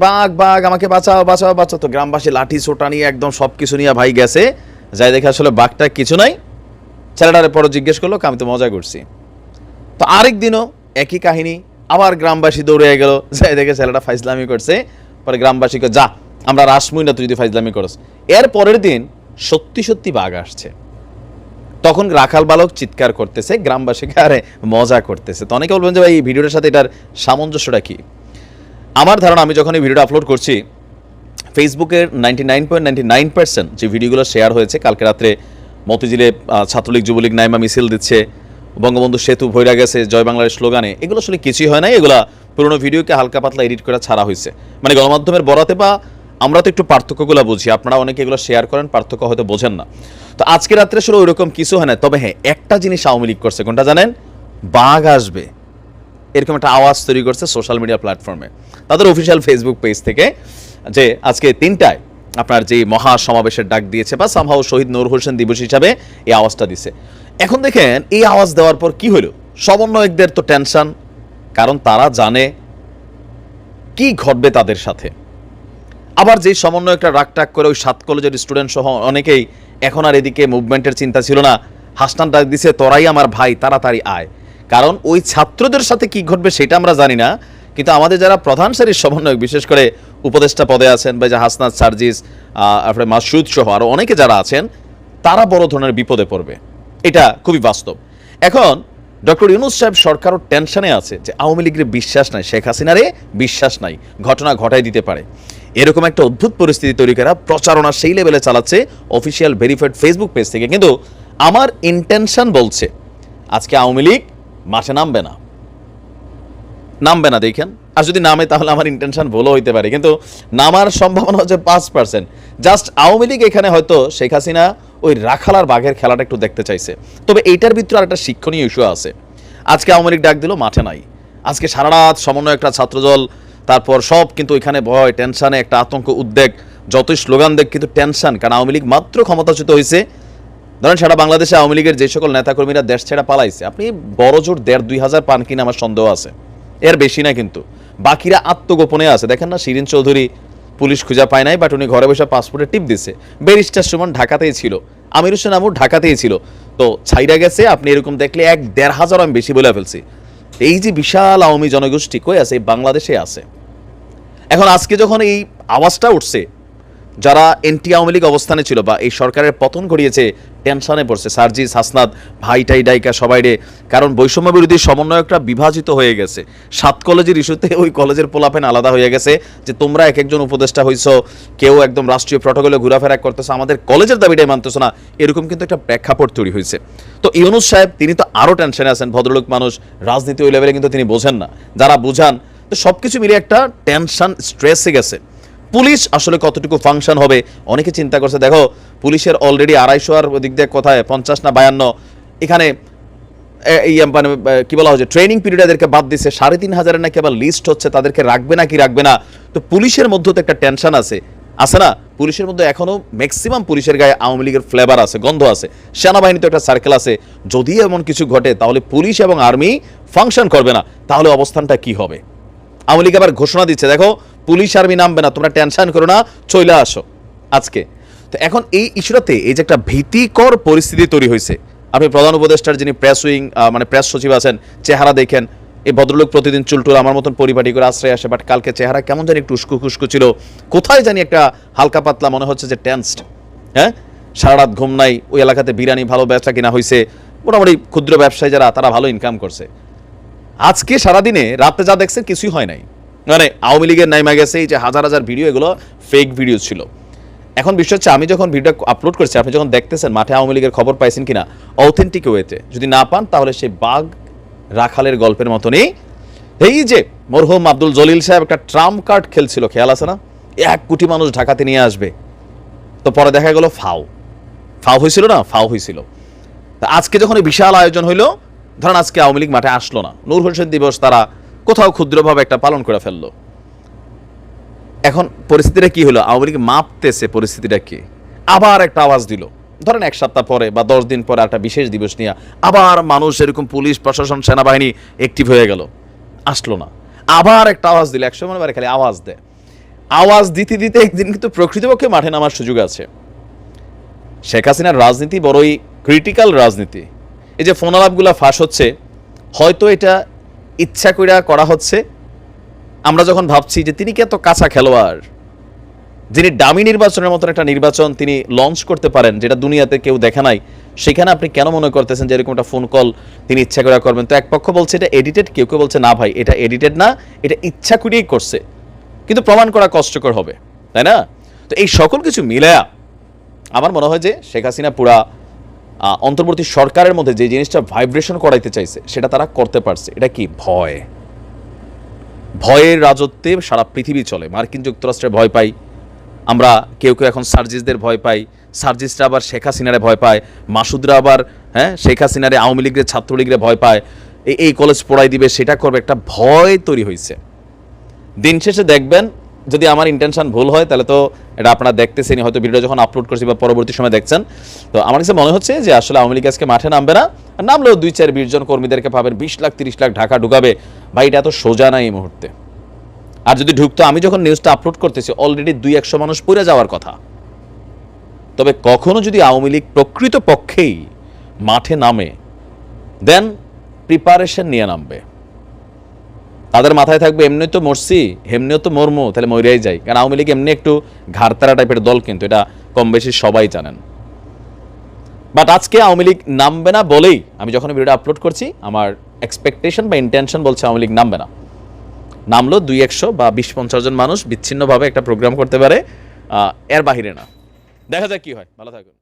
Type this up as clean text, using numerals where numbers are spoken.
বাঘ বাঘ আমাকে বাঁচাও বাঁচাও বাঁচাও। তো গ্রামবাসী লাঠি ছোটা নিয়ে একদম সব কিছু নিয়ে ভাই গেছে, যাই দেখে আসলে বাঘটা কিছু নাই। ছেলেটারে পরে জিজ্ঞেস করলো, আমি তো মজা করছি। তো আরেক দিনও একই কাহিনী, আবার গ্রামবাসী দৌড়ে গেল, যাই দেখে ছেলেটা ফাইজলামি করছে। পরে গ্রামবাসীকে, যা আমরা রাসমুই না তুই যদি ফাইজলামি করস। এর পরের দিন সত্যি সত্যি বাঘ আসছে। তখন রাখাল বালক চিৎকার করতেছে, গ্রামবাসীকে আরে মজা করতেছে। তো অনেকে বলবেন যে ভাই এই ভিডিওটার সাথে এটার সামঞ্জস্যটা কি? আমার ধারণা, আমি যখন এই ভিডিওটা আপলোড করছি, ফেসবুকের 99.99% যে ভিডিওগুলো শেয়ার হয়েছে, কালকে রাত্রে মতিঝিলে ছাত্রলীগ যুবলীগ নাইমা মিছিল দিচ্ছে, বঙ্গবন্ধু সেতু ভৈরা গেছে জয় বাংলার স্লোগানে, এগুলো আসলে কিছুই হয় নাই। এগুলা পুরোনো ভিডিওকে হালকা পাতলা এডিট করে ছাড়া হয়েছে। মানে গণমাধ্যমের বরাতে, বা আমরা তো একটু পার্থক্যগুলো বুঝি, আপনারা অনেকে এগুলো শেয়ার করেন, পার্থক্য হয়তো বোঝেন না। তো আজকে রাত্রে আসলে ওইরকম কিছু হয় না। তবে হ্যাঁ, একটা জিনিস আওয়ামী লীগ করছে, কোনটা জানেন? বাঘ আসবে এরকম একটা আওয়াজ তৈরি করছে সোশ্যাল মিডিয়া প্ল্যাটফর্মে, তাদের অফিসিয়াল ফেসবুক পেজ থেকে, যে আজকে 3টায় আপনার যে মহা সমাবেশের ডাক দিয়েছে, বা সামহাও শহীদ নূর হোসেন দিবস হিসাবে এই আওয়াজটা দিছে। এখন দেখেন এই আওয়াজ দেওয়ার পর কি হলো, সমন্বয়কদের তো টেনশন, কারণ তারা জানে কি ঘটবে তাদের সাথে। আবার যে সমন্বয়করা রাগটাগ করে ওই 7 কলেজের স্টুডেন্ট সহ অনেকেই, এখন আর এদিকে মুভমেন্টের চিন্তা ছিল না, হাসনান ডাক দিছে, তোরাই আমার ভাই, তাড়াতাড়ি আয়। কারণ ওই ছাত্রদের সাথে কি ঘটবে সেটা আমরা জানি না, কিন্তু আমাদের যারা প্রধান সারির সমন্বয়ক, বিশেষ করে উপদেষ্টা পদে আছেন, বা যে হাসনাত, সার্জিস, মাসুদ সহ আরও অনেকে যারা আছেন, তারা বড় ধরনের বিপদে পড়বে। এটা খুবই বাস্তব। এখন ডক্টর ইউনূস সাহেব সরকারও টেনশনে আছে যে আওয়ামী লীগের বিশ্বাস নাই, শেখ হাসিনারে বিশ্বাস নাই, ঘটনা ঘটাই দিতে পারে। এরকম একটা অদ্ভুত পরিস্থিতি তৈরি করা প্রচারণা সেই লেভেলে চালাচ্ছে অফিসিয়াল ভেরিফাইড ফেসবুক পেজ থেকে। কিন্তু আমার ইন্টেনশন বলছে আজকে আওয়ামী লীগ মাঠে নামবে না, নামবে না। দেখেন, আর যদি নামে তাহলে আমার ইন্টেনশন ভুলও হইতে পারে, কিন্তু নামার সম্ভাবনা হচ্ছে 5%। জাস্ট আওয়ামী লীগ এখানে হয়তো শেখ হাসিনা ওই রাখাল আর বাঘের খেলাটা একটু দেখতে চাইছে। তবে এইটার ভিতরে আর একটা শিক্ষণীয় ইস্যু আছে। আজকে আওয়ামী লীগ ডাক দিল, মাঠে নাই। আজকে সারা রাত সমন্বয় একটা ছাত্রদল, তারপর সব কিন্তু ওইখানে ভয়, টেনশনে, একটা আতঙ্ক, উদ্বেগ, যতই স্লোগান দেখ কিন্তু টেনশন। কারণ আওয়ামী লীগ মাত্র ক্ষমতাচ্যুত হয়েছে। ধরেন সারা বাংলাদেশে আওয়ামী লীগের যে সকল নেতাকর্মীরা দেশ ছেড়া পালাইছে, আপনি বড় জোর 1,500-2,000 পান কিনা আমার সন্দেহ আছে, এর বেশি না। কিন্তু বাকিরা আত্মগোপনে আছে। দেখেন না, শিরিন চৌধুরী পুলিশ খুঁজে পায় নাই, বাট উনি ঘরে বসে পাসপোর্টে টিপ দিচ্ছে। ব্যারিস্টার সুমন ঢাকাতেই ছিল, আমির হোসেন আমুর ঢাকাতেই ছিল, তো ছাইরা গেছে। আপনি এরকম দেখলে 1,500 আমি বেশি বলে ফেলছি। এই যে বিশাল আওয়ামী জনগোষ্ঠী কই আছে? এই বাংলাদেশে আছে। এখন আজকে যখন এই আওয়াজটা উঠছে, যারা এন্টি আওয়ামী লীগ অবস্থানে ছিল বা এই সরকারের পতন ঘটিয়েছে, টেনশনে পড়ছে। সার্জিস, হাসনাত, ভাইটাই ডাইকা সবাই রে। কারণ বৈষম্য বিরোধী সমন্বয়করা বিভাজিত হয়ে গেছে। 7 কলেজের ইস্যুতে ওই কলেজের পোলাপেন আলাদা হয়ে গেছে, যে তোমরা এক একজন উপদেষ্টা হইছো, কেউ একদম রাষ্ট্রীয় প্রটোকলে ঘোরাফেরা করতেছো, আমাদের কলেজের দাবিটাই মানতেছো না, এরকম কিন্তু একটা প্রেক্ষাপট তৈরি হয়েছে। তো ইউনূস সাহেব তিনি তো আরও টেনশনে আছেন। ভদ্রলোক মানুষ, রাজনীতি ওই লেভেলে কিন্তু তিনি বোঝেন না, যারা বুঝান। তো সব কিছু মিলে একটা টেনশন, স্ট্রেসে গেছে। পুলিশ আসলে কতটুকু ফাংশন হবে অনেকে চিন্তা করছে। দেখো, পুলিশের অলরেডি 250 আর দিক দিয়ে কোথায় 50 না 52 এখানে মানে কি বলা হচ্ছে, ট্রেনিং পিরিয়ড এদেরকে বাদ দিচ্ছে। 3,500 নাকি আবার লিস্ট হচ্ছে, তাদেরকে রাখবে না কি রাখবে না। তো পুলিশের মধ্যে তো একটা টেনশন আছে না? পুলিশের মধ্যে এখনো ম্যাক্সিমাম পুলিশের গায়ে আওয়ামী লীগের ফ্লেভার আছে, গন্ধ আছে। সেনাবাহিনীতে একটা সার্কেল আছে, যদি এমন কিছু ঘটে তাহলে পুলিশ এবং আর্মি ফাংশন করবে না, তাহলে অবস্থানটা কি হবে? আওয়ামী লীগ আবার ঘোষণা দিচ্ছে, দেখো পুলিশ আর্মি নামবে না, তোমরা টেনশন করো না, চলে আসো আজকে। তো এখন এই ইস্যুটাতে এই যে একটা ভীতিকর পরিস্থিতি তৈরি হয়েছে, আপনি প্রধান উপদেষ্টার যিনি প্রেস উইং মানে প্রেস সচিব আছেন, চেহারা দেখেন। এই ভদ্রলোক প্রতিদিন চুলটুল আমার মতন পরিপাটি করে আশ্রয় আসে, বাট কালকে চেহারা কেমন জানি একটু উস্কু খুস্কু ছিল, কোথায় জানি একটা হালকা পাতলা মনে হচ্ছে যে টেন্সড। হ্যাঁ, সারা রাত ঘুম নাই। ওই এলাকাতে বিরিয়ানি ভালো ব্যবসা কিনা হয়েছে, মোটামুটি ক্ষুদ্র ব্যবসায়ী যারা, তারা ভালো ইনকাম করছে। আজকে সারাদিনে রাতে যা দেখছেন কিছুই হয় নাই। মানে আওয়ামী লীগের নাইমা গেছে, এই যে হাজার হাজার ভিডিও, এগুলো ফেক ভিডিও ছিল। এখন বিষয় হচ্ছে, আমি যখন ভিডিও আপলোড করছি, আপনি যখন দেখতেছেন মাঠে আওয়ামী লীগের খবর পাইছেন কিনা অথেন্টিক ওয়েতে, যদি না পান তাহলে সেই বাঘ রাখালের গল্পের মতনই। এই যে মরহুম আব্দুল জলিল সাহেব একটা ট্রাম্প কার্ড খেলছিল, খেয়াল আছে না? 1 কোটি মানুষ ঢাকাতে নিয়ে আসবে, তো পরে দেখা গেল ফাও হয়েছিল না, ফাও হয়েছিল। আজকে যখন এই বিশাল আয়োজন হইলো, ধরেন আজকে আওয়ামী লীগ মাঠে আসলো না, নূর হোসেন দিবস তারা কোথাও ক্ষুদ্রভাবে একটা পালন করে ফেললো। এখন পরিস্থিতিটা কি হলো? আওয়ামী লীগ মাপতেছে পরিস্থিতিটা কি। আবার একটা আওয়াজ দিল, ধরেন 1 সপ্তাহ পরে বা 10 দিন পরে একটা বিশেষ দিবস নিয়ে আবার মানুষ এরকম পুলিশ প্রশাসন সেনাবাহিনী অ্যাক্টিভ হয়ে গেল, আসলো না। আবার একটা আওয়াজ দিল, 100 খালি আওয়াজ দেয়। আওয়াজ দিতে দিতে একদিন কিন্তু প্রকৃতপক্ষে মাঠে নামার সুযোগ আছে। শেখ হাসিনার রাজনীতি বড়ই ক্রিটিক্যাল রাজনীতি। এই যে ফোন আলাপগুলো ফাঁস হচ্ছে, হয়তো এটা ইচ্ছা করে করা হচ্ছে। আমরা যখন ভাবছি যে তিনি কি এত কাঁচা খেলোয়াড়, যিনি ডামি নির্বাচনের মতন একটা নির্বাচন তিনি লঞ্চ করতে পারেন যেটা দুনিয়াতে কেউ দেখে নাই, সেখানে আপনি কেন মনে করতেছেন যে এরকম একটা ফোন কল তিনি ইচ্ছা করে করবেন? তো এক পক্ষ বলছে এটা এডিটেড, কেউ কেউ বলছে না ভাই এটা এডিটেড না, এটা ইচ্ছা করেই করছে, কিন্তু প্রমাণ করা কষ্টকর হবে, তাই না? তো এই সকল কিছু মিলায়া আমার মনে হয় যে শেখ হাসিনা পুরা অন্তর্বর্তী সরকারের মধ্যে যে জিনিসটা ভাইব্রেশন করাইতে চাইছে সেটা তারা করতে পারছে। এটা কি? ভয়। ভয়ের রাজত্বে সারা পৃথিবী চলে। মার্কিন যুক্তরাষ্ট্রে ভয় পাই আমরা, কেউ কেউ এখন সার্জিসদের ভয় পাই, সার্জিসরা আবার শেখ হাসিনারে ভয় পায়, মাসুদরা আবার শেখ হাসিনারে, আওয়ামী লীগের, ছাত্রলীগের ভয় পায়, এই কলেজ পড়াই দিবে, সেটা করবে, একটা ভয় তৈরি হয়েছে। দিন শেষে দেখবেন, যদি আমার ইন্টেনশন ভুল হয় তাহলে তো এটা আপনারা দেখতেছেনই, হয়তো ভিডিও যখন আপলোড করছি বা পরবর্তী সময় দেখছেন, তো আমার কাছে মনে হচ্ছে যে আসলে আওয়ামী লীগ আজকে মাঠে নামবে না, নামলেও 2-4-20 জন কর্মীদেরকে পাবেন, 20 লাখ 30 লাখ ঢাকা ঢুকাবে। ভাই এটা এত সোজা না এই মুহূর্তে। আর যদি ঢুকতো, আমি যখন নিউজটা আপলোড করতেছি অলরেডি 200-100 মানুষ পড়ে যাওয়ার কথা। তবে কখনো যদি আওয়ামী লীগ প্রকৃত পক্ষেই মাঠে নামে, দেন প্রিপারেশন নিয়ে নামবে। তাদের মাথায় থাকবে এমনি তো মরছি, এমনিও তো মরমু, তাহলে মরিয়াই যাই। কারণ আওয়ামী লীগ এমনি একটু ঘাড়তারা টাইপের দল, কিন্তু এটা কম বেশি সবাই জানেন। বাট আজকে আওয়ামী লীগ নামবে না বলেই আমি যখন ভিডিওটা আপলোড করছি, আমার এক্সপেকটেশন বা ইন্টেনশন বলছে আওয়ামী লীগ নামবে না। নামলো 200-100 বা 20-50 জন মানুষ বিচ্ছিন্নভাবে একটা প্রোগ্রাম করতে পারে, এর বাহিরে না। দেখা যাক কি হয়। ভালো থাকুন।